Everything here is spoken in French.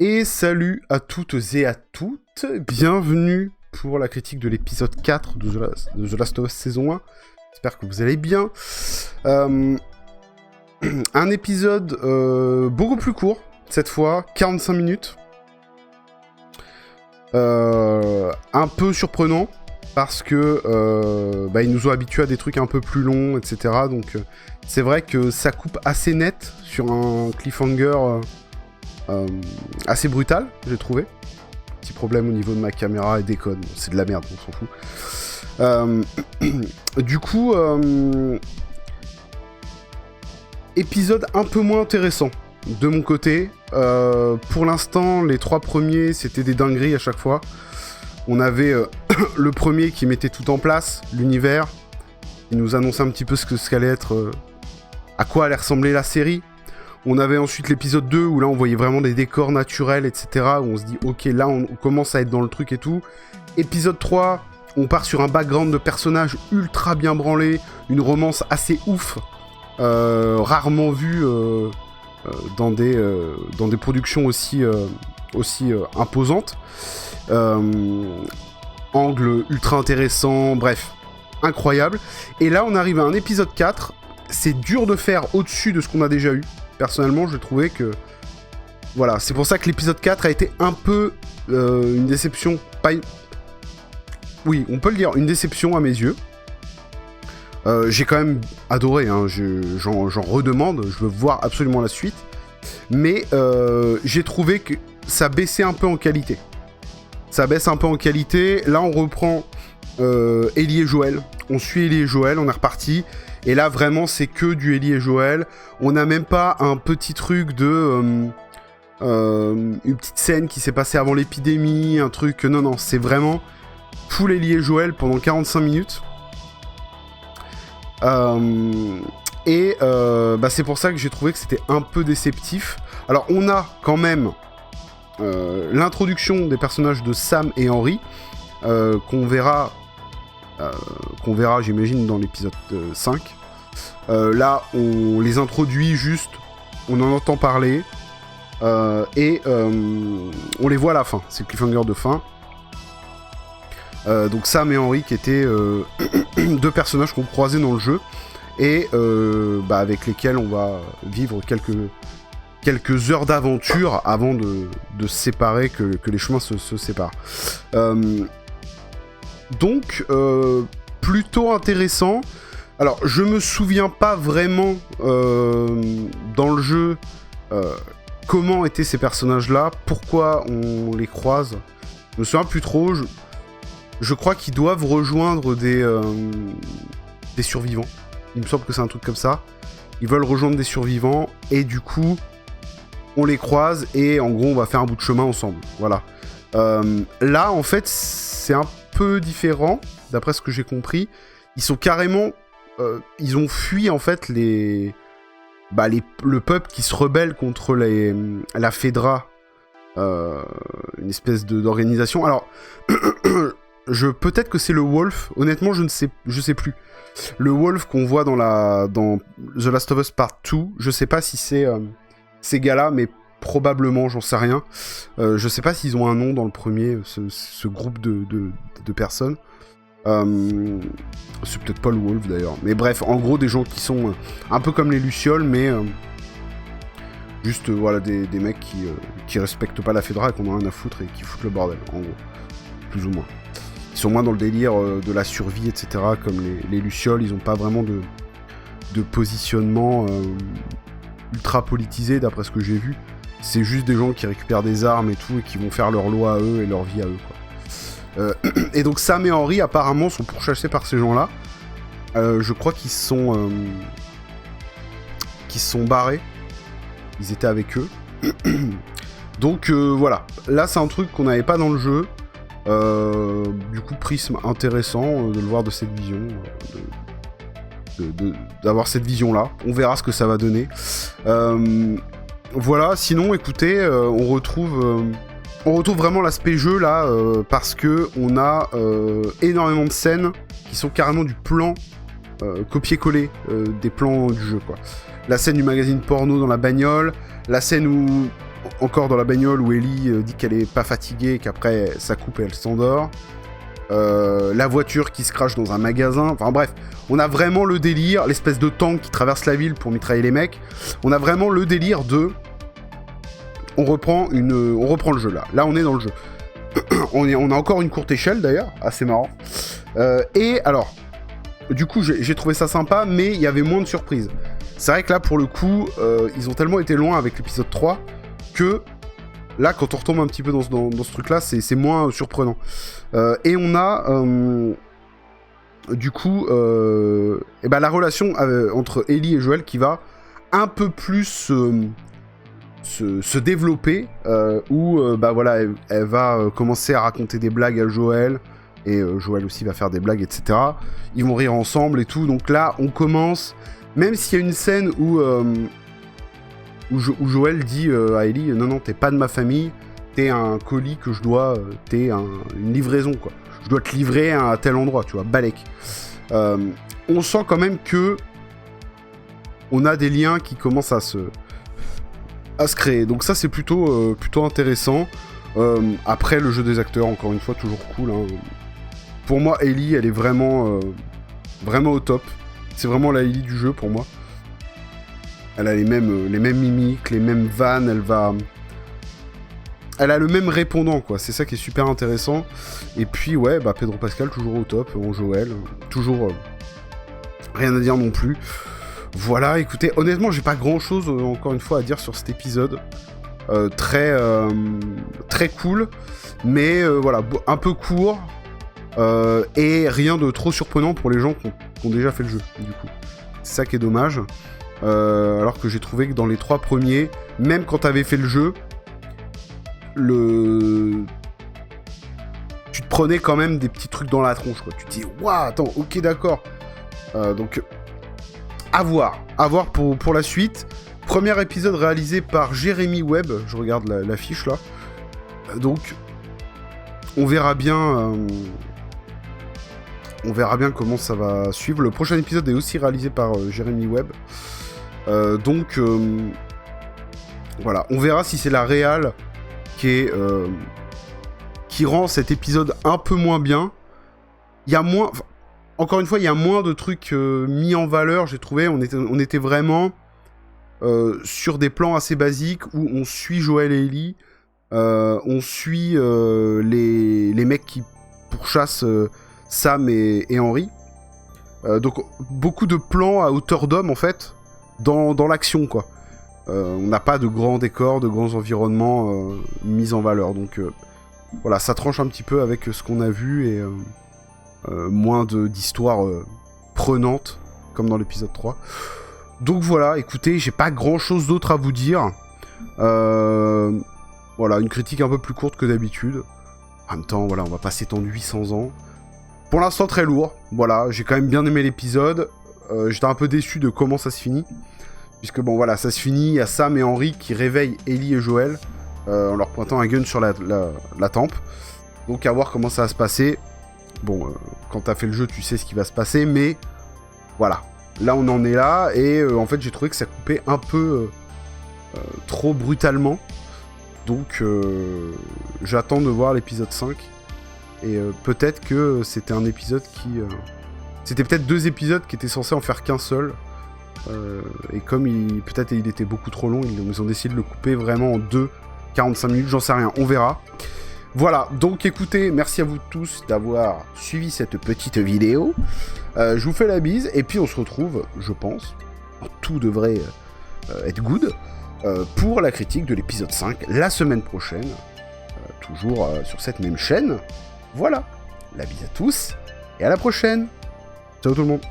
Et salut à toutes et à toutes, bienvenue pour la critique de l'épisode 4 de The Last of Us saison 1. J'espère que vous allez bien. Un épisode beaucoup plus court, cette fois, 45 minutes. Un peu surprenant, parce que ils nous ont habitués à des trucs un peu plus longs, etc. Donc c'est vrai que ça coupe assez net sur un cliffhanger assez brutal, j'ai trouvé. Petit problème au niveau de ma caméra et des codes, bon, c'est de la merde, on s'en fout. Du coup, épisode un peu moins intéressant de mon côté. Pour l'instant, les 3 premiers, c'était des dingueries à chaque fois. On avait le premier qui mettait tout en place, l'univers, qui nous annonçait un petit peu ce qu'allait être, à quoi allait ressembler la série. On avait ensuite l'épisode 2 où là on voyait vraiment des décors naturels, etc. Où on se dit ok, là on commence à être dans le truc et tout. Épisode 3, on part sur un background de personnages ultra bien branlé, une romance assez ouf, rarement vue dans des productions aussi imposantes. Angle ultra intéressant, bref, incroyable. Et là on arrive à un épisode 4, c'est dur de faire au-dessus de ce qu'on a déjà eu. Personnellement, je trouvais que... Voilà, c'est pour ça que l'épisode 4 a été un peu une déception. Oui, on peut le dire, une déception à mes yeux. J'ai quand même adoré, hein, j'en redemande, je veux voir absolument la suite. Mais j'ai trouvé que ça baissait un peu en qualité. Ça baisse un peu en qualité. Là, on reprend Ellie et Joël. On suit Ellie et Joël, on est reparti. Et là, vraiment, c'est que du Ellie et Joël. On n'a même pas un petit truc de... une petite scène qui s'est passée avant l'épidémie, un truc... Non, c'est vraiment full Ellie et Joël pendant 45 minutes. C'est pour ça que j'ai trouvé que c'était un peu déceptif. Alors, on a quand même l'introduction des personnages de Sam et Henry, qu'on verra, j'imagine, dans l'épisode 5. Là, on les introduit juste, on en entend parler, et on les voit à la fin. C'est le cliffhanger de fin. Donc Sam et Henry qui étaient deux personnages qu'on croisait dans le jeu, et avec lesquels on va vivre quelques heures d'aventure avant de se séparer, que les chemins se séparent. Donc, plutôt intéressant. Alors, je me souviens pas vraiment dans le jeu comment étaient ces personnages-là, pourquoi on les croise. Je me souviens plus trop. Je crois qu'ils doivent rejoindre des survivants. Il me semble que c'est un truc comme ça. Ils veulent rejoindre des survivants et du coup, on les croise et en gros, on va faire un bout de chemin ensemble. Voilà. Là, en fait, c'est un peu différent, d'après ce que j'ai compris. Ils sont carrément... ils ont fui, en fait, le peuple qui se rebelle contre la Fedra, une espèce d'organisation. Alors, peut-être que c'est le Wolf. Honnêtement, je sais plus. Le Wolf qu'on voit dans The Last of Us Part 2, je sais pas si c'est ces gars-là, mais probablement, j'en sais rien. Je sais pas s'ils ont un nom dans le premier, ce groupe de personnes. C'est peut-être pas le Wolf d'ailleurs. Mais bref, en gros, des gens qui sont un peu comme les Lucioles, mais juste voilà, des mecs qui respectent pas la Fedra et qu'on a rien à foutre et qui foutent le bordel, en gros. Plus ou moins. Ils sont moins dans le délire de la survie, etc. Comme les Lucioles, ils ont pas vraiment de positionnement ultra politisé, d'après ce que j'ai vu. C'est juste des gens qui récupèrent des armes et tout, et qui vont faire leur loi à eux et leur vie à eux, quoi. Et donc Sam et Henry, apparemment, sont pourchassés par ces gens-là. Je crois qu'ils se sont barrés. Ils étaient avec eux. Donc voilà. Là, c'est un truc qu'on n'avait pas dans le jeu. Du coup, prisme intéressant de le voir de cette vision, d'avoir cette vision-là. On verra ce que ça va donner. Voilà, sinon, écoutez, on retrouve vraiment l'aspect jeu, là, parce que on a énormément de scènes qui sont carrément du plan copier-coller des plans du jeu, quoi. La scène du magazine porno dans la bagnole, la scène où encore dans la bagnole où Ellie dit qu'elle est pas fatiguée, qu'après ça coupe et elle s'endort. La voiture qui se crache dans un magasin. Enfin bref, on a vraiment le délire, l'espèce de tank qui traverse la ville pour mitrailler les mecs. On a vraiment le délire de... On reprend le jeu là. Là, on est dans le jeu. on a encore une courte échelle d'ailleurs, assez marrant. Et alors, du coup, j'ai trouvé ça sympa, mais il y avait moins de surprises. C'est vrai que là, pour le coup, ils ont tellement été loin avec l'épisode 3 que là, quand on retombe un petit peu dans ce truc-là, c'est moins surprenant. Et on a, du coup, la relation entre Ellie et Joël qui va un peu plus se développer, où voilà, elle va commencer à raconter des blagues à Joël, et Joël aussi va faire des blagues, etc. Ils vont rire ensemble et tout, donc là, on commence, même s'il y a une scène où Joël dit à Ellie, non, t'es pas de ma famille, t'es un colis que je dois, t'es une livraison, quoi. Je dois te livrer à tel endroit, tu vois, Balek. On sent quand même que on a des liens qui commencent à se créer. Donc ça, c'est plutôt intéressant. Après, le jeu des acteurs, encore une fois, toujours cool. Hein. Pour moi, Ellie, elle est vraiment au top. C'est vraiment la Ellie du jeu, pour moi. Elle a les mêmes mimiques, les mêmes vannes, elle a le même répondant, quoi. C'est ça qui est super intéressant. Et puis, ouais, Pedro Pascal, toujours au top. Joël, toujours rien à dire non plus. Voilà, écoutez, honnêtement, j'ai pas grand-chose, encore une fois, à dire sur cet épisode. Très cool, mais voilà, un peu court, et rien de trop surprenant pour les gens qui ont déjà fait le jeu, du coup. C'est ça qui est dommage. Alors que j'ai trouvé que dans les 3 premiers, même quand t'avais fait le jeu, tu te prenais quand même des petits trucs dans la tronche, quoi. Tu te dis, waouh, attends, ok, d'accord. Donc, à voir pour la suite. Premier épisode réalisé par Jérémy Webb, je regarde l'affiche là. Donc, on verra bien comment ça va suivre. Le prochain épisode est aussi réalisé par Jérémy Webb. Donc, voilà, on verra si c'est la réal qui rend cet épisode un peu moins bien. Il y a moins... Encore une fois, il y a moins de trucs mis en valeur, j'ai trouvé. On était vraiment sur des plans assez basiques où on suit Joël et Ellie. On suit les mecs qui pourchassent Sam et Henry. Donc, beaucoup de plans à hauteur d'homme, en fait, dans l'action, quoi. On n'a pas de grands décors, de grands environnements mis en valeur. Donc, voilà, ça tranche un petit peu avec ce qu'on a vu et... moins d'histoires prenantes, comme dans l'épisode 3. Donc voilà, écoutez, j'ai pas grand chose d'autre à vous dire. Voilà, une critique un peu plus courte que d'habitude. En même temps, voilà, on va pas s'étendre 800 ans. Pour l'instant, très lourd. Voilà, j'ai quand même bien aimé l'épisode. J'étais un peu déçu de comment ça se finit. Puisque bon, voilà, ça se finit, il y a Sam et Henry qui réveillent Ellie et Joël en leur pointant un gun sur la tempe. Donc à voir comment ça va se passer. Bon, quand t'as fait le jeu, tu sais ce qui va se passer, mais voilà. Là, on en est là, et en fait, j'ai trouvé que ça coupait un peu trop brutalement. Donc, j'attends de voir l'épisode 5. Et peut-être que c'était un épisode qui... C'était peut-être 2 épisodes qui étaient censés en faire qu'un seul. Et comme peut-être il était beaucoup trop long, ils ont décidé de le couper vraiment en 45 minutes, j'en sais rien, on verra. Voilà, donc écoutez, merci à vous tous d'avoir suivi cette petite vidéo. Je vous fais la bise, et puis on se retrouve, je pense, tout devrait être good, pour la critique de l'épisode 5, la semaine prochaine, toujours sur cette même chaîne. Voilà, la bise à tous, et à la prochaine. Ciao tout le monde.